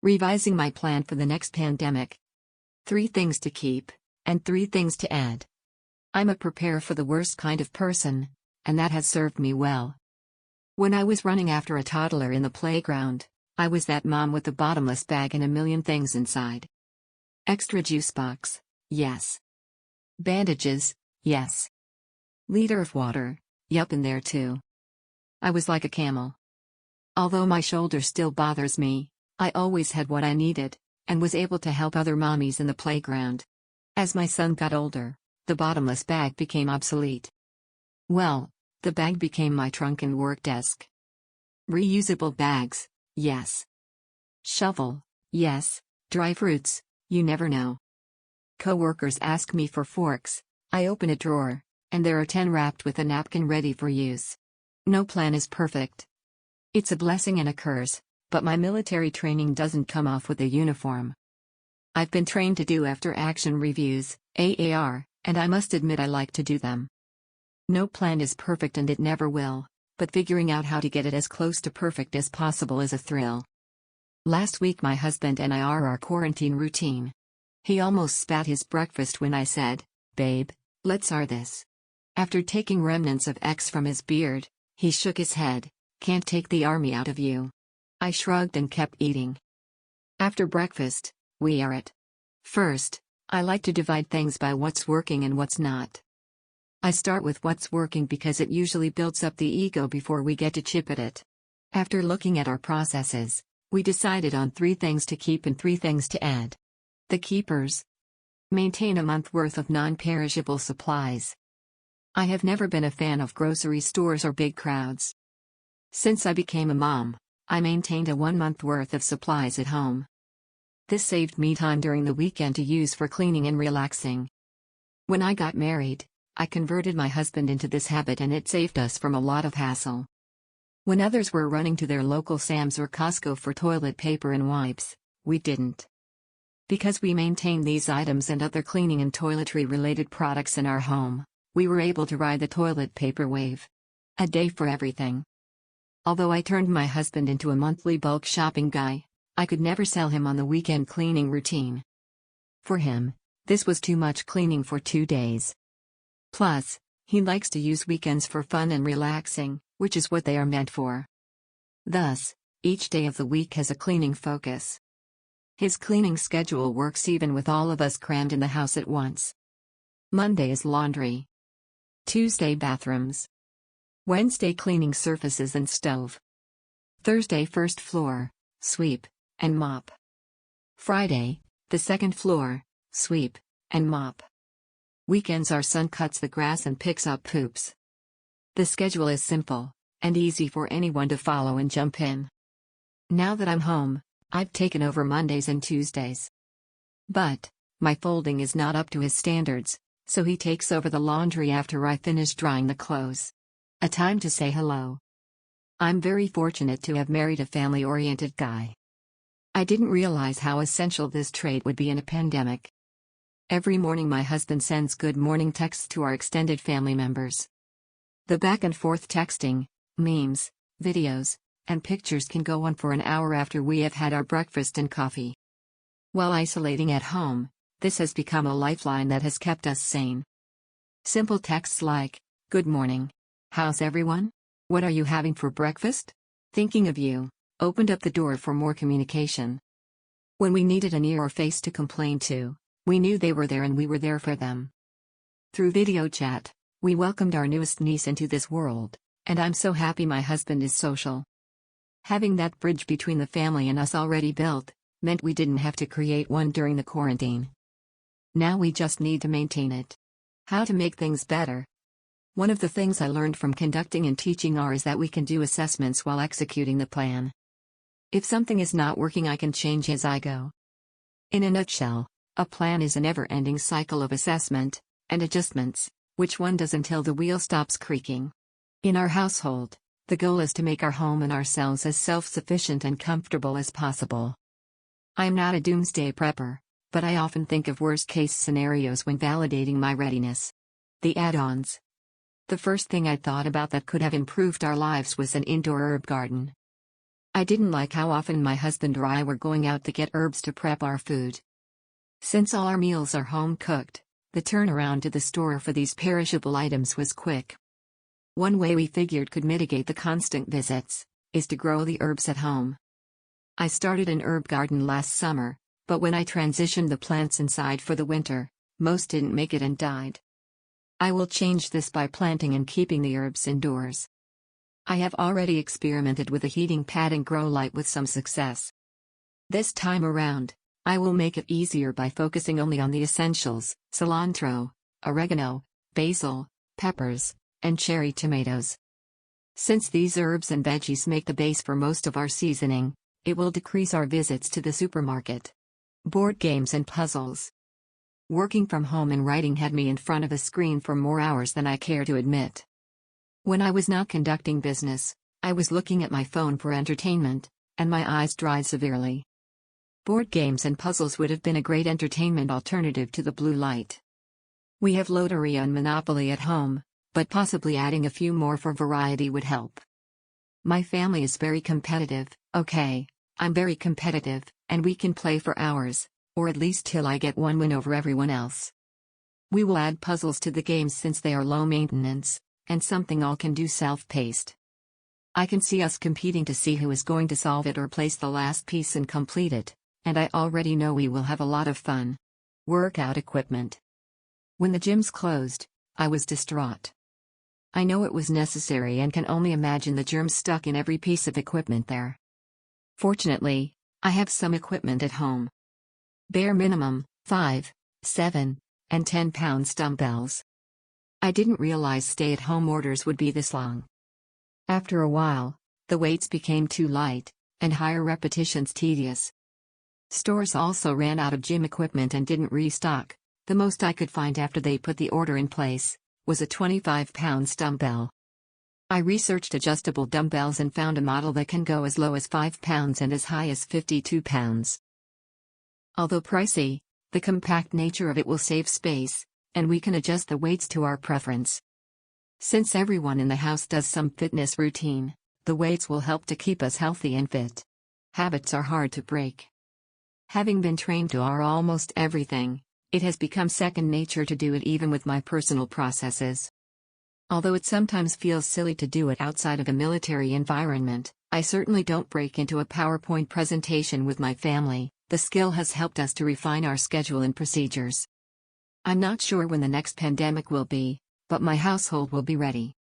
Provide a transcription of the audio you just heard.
Revising my plan for the next pandemic. 3 things to keep, and 3 things to add. I'm a prepare for the worst kind of person, and that has served me well. When I was running after a toddler in the playground, I was that mom with the bottomless bag and a million things inside. Extra juice box, yes. Bandages, yes. Liter of water, yup, in there too. I was like a camel. Although my shoulder still bothers me, I always had what I needed, and was able to help other mommies in the playground. As my son got older, the bottomless bag became obsolete. Well, the bag became my trunk and work desk. Reusable bags, yes. Shovel, yes. Dry fruits, you never know. Coworkers ask me for forks, I open a drawer, and there are 10 wrapped with a napkin ready for use. No plan is perfect. It's a blessing and a curse, but my military training doesn't come off with a uniform. I've been trained to do after-action reviews, AAR, and I must admit I like to do them. No plan is perfect and it never will, but figuring out how to get it as close to perfect as possible is a thrill. Last week my husband and I are our quarantine routine. He almost spat his breakfast when I said, "Babe, let's are this." After taking remnants of X from his beard, he shook his head, "Can't take the army out of you." I shrugged and kept eating. After breakfast, we are it. First, I like to divide things by what's working and what's not. I start with what's working because it usually builds up the ego before we get to chip at it. After looking at our processes, we decided on 3 things to keep and 3 things to add. The keepers. Maintain a month worth of non-perishable supplies. I have never been a fan of grocery stores or big crowds. Since I became a mom, I maintained a 1 month worth of supplies at home. This saved me time during the weekend to use for cleaning and relaxing. When I got married, I converted my husband into this habit and it saved us from a lot of hassle. When others were running to their local Sam's or Costco for toilet paper and wipes, we didn't. Because we maintained these items and other cleaning and toiletry-related products in our home, we were able to ride the toilet paper wave. A day for everything. Although I turned my husband into a monthly bulk shopping guy, I could never sell him on the weekend cleaning routine. For him, this was too much cleaning for 2 days. Plus, he likes to use weekends for fun and relaxing, which is what they are meant for. Thus, each day of the week has a cleaning focus. His cleaning schedule works even with all of us crammed in the house at once. Monday is laundry. Tuesday bathrooms. Wednesday cleaning surfaces and stove. Thursday first floor, sweep, and mop. Friday, the second floor, sweep, and mop. Weekends our son cuts the grass and picks up poops. The schedule is simple, and easy for anyone to follow and jump in. Now that I'm home, I've taken over Mondays and Tuesdays. But, my folding is not up to his standards, so he takes over the laundry after I finish drying the clothes. A time to say hello. I'm very fortunate to have married a family-oriented guy. I didn't realize how essential this trait would be in a pandemic. Every morning my husband sends good morning texts to our extended family members. The back and forth texting, memes, videos, and pictures can go on for an hour after we have had our breakfast and coffee. While isolating at home, this has become a lifeline that has kept us sane. Simple texts like, "Good morning. How's everyone? What are you having for breakfast? Thinking of you," opened up the door for more communication. When we needed an ear or face to complain to, we knew they were there and we were there for them. Through video chat, we welcomed our newest niece into this world, and I'm so happy my husband is social. Having that bridge between the family and us already built, meant we didn't have to create one during the quarantine. Now we just need to maintain it. How to make things better. One of the things I learned from conducting and teaching is that we can do assessments while executing the plan. If something is not working, I can change as I go. In a nutshell, a plan is a never-ending cycle of assessment and adjustments, which one does until the wheel stops creaking. In our household, the goal is to make our home and ourselves as self-sufficient and comfortable as possible. I'm not a doomsday prepper, but I often think of worst-case scenarios when validating my readiness. The add-ons. The first thing I thought about that could have improved our lives was an indoor herb garden. I didn't like how often my husband or I were going out to get herbs to prep our food. Since all our meals are home-cooked, the turnaround to the store for these perishable items was quick. One way we figured could mitigate the constant visits is to grow the herbs at home. I started an herb garden last summer, but when I transitioned the plants inside for the winter, most didn't make it and died. I will change this by planting and keeping the herbs indoors. I have already experimented with a heating pad and grow light with some success. This time around, I will make it easier by focusing only on the essentials: cilantro, oregano, basil, peppers, and cherry tomatoes. Since these herbs and veggies make the base for most of our seasoning, it will decrease our visits to the supermarket. Board games and puzzles. Working from home and writing had me in front of a screen for more hours than I care to admit. When I was not conducting business, I was looking at my phone for entertainment, and my eyes dried severely. Board games and puzzles would have been a great entertainment alternative to the blue light. We have Loteria and Monopoly at home, but possibly adding a few more for variety would help. My family is very competitive. Okay, I'm very competitive, and we can play for hours, or at least till I get one win over everyone else. We will add puzzles to the games since they are low maintenance, and something all can do self-paced. I can see us competing to see who is going to solve it or place the last piece and complete it, and I already know we will have a lot of fun. Workout equipment. When the gyms closed, I was distraught. I know it was necessary and can only imagine the germs stuck in every piece of equipment there. Fortunately, I have some equipment at home. Bare minimum, 5, 7, and 10 pounds dumbbells. I didn't realize stay-at-home orders would be this long. After a while, the weights became too light, and higher repetitions tedious. Stores also ran out of gym equipment and didn't restock. The most I could find after they put the order in place was a 25 pounds dumbbell. I researched adjustable dumbbells and found a model that can go as low as 5 pounds and as high as 52 pounds. Although pricey, the compact nature of it will save space, and we can adjust the weights to our preference. Since everyone in the house does some fitness routine, the weights will help to keep us healthy and fit. Habits are hard to break. Having been trained to almost everything, it has become second nature to do it even with my personal processes. Although it sometimes feels silly to do it outside of a military environment, I certainly don't break into a PowerPoint presentation with my family. The skill has helped us to refine our schedule and procedures. I'm not sure when the next pandemic will be, but my household will be ready.